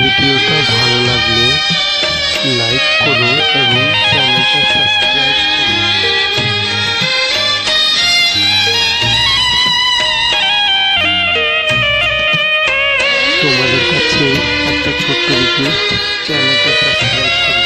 ভিডিওটা ভালো লাগলে লাইক করুন এবং চ্যানেলটা সাবস্ক্রাইব করুন। তোমাদের কাছে একটা ছোট্ট রিকোয়েস্ট, চ্যানেলটা সাবস্ক্রাইব করুন।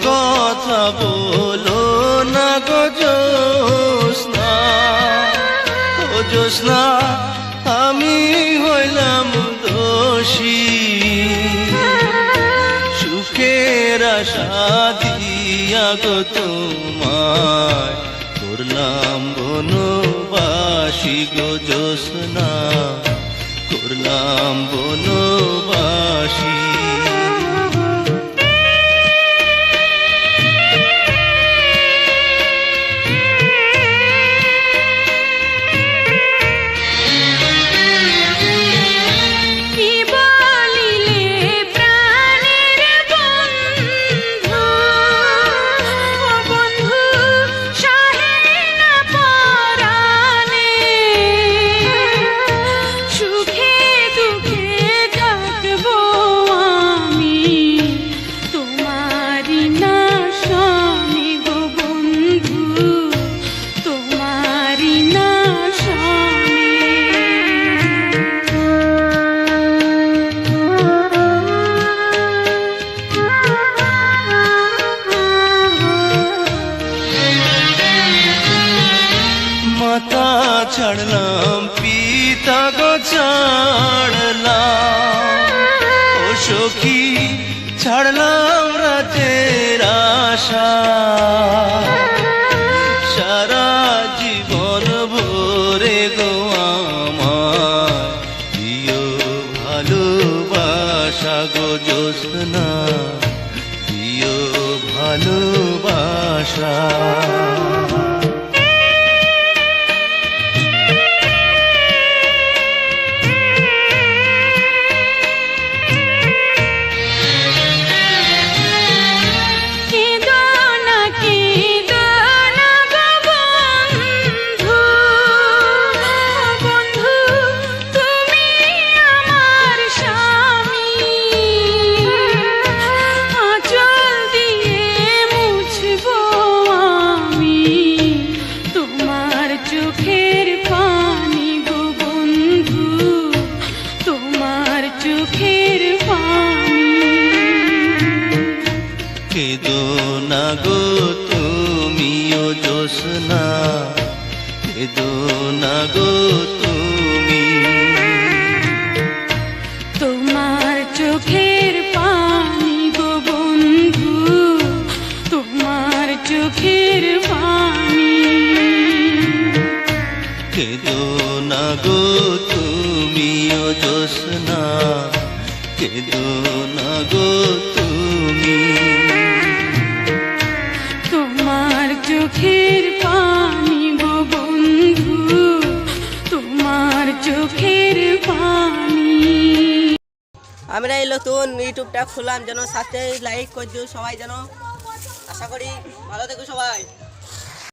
কথা বলো না গো জ্যোৎস্না, ও জ্যোৎস্না আমি হইলাম দোষী। সুখের আশা দিয়া গো তোমায় করলাম বনবাসী গো জ্যোৎস্না, করলাম বনবাসী। মাতা ছাড়লাম পিতা গো ছাড়লাম, ও সখী ছাড়লাম রাতের আশা। সারা জীবন ভরে গো আমার দিও ভালোবাসা গো জ্যোৎস্না, দিও ভালোবাসা। কেদো না গো তুমিও জ্যোৎস্না, কেদো না গো তুমি। তোমার চোখের পানি গো বন্ধু, তোমার চোখের পানি। কেদো না গো তুমিও জ্যোৎস্না, কেদো না গো তুমি। তোমার চোখের পানি গো বন্ধু, তোমার চোখের পানি। আমরা এই নতুন ইউটিউবটা খুললাম, যেন সাথে লাইক করে দিও সবাই, যেন আশা করি ভালো থেকো সবাই।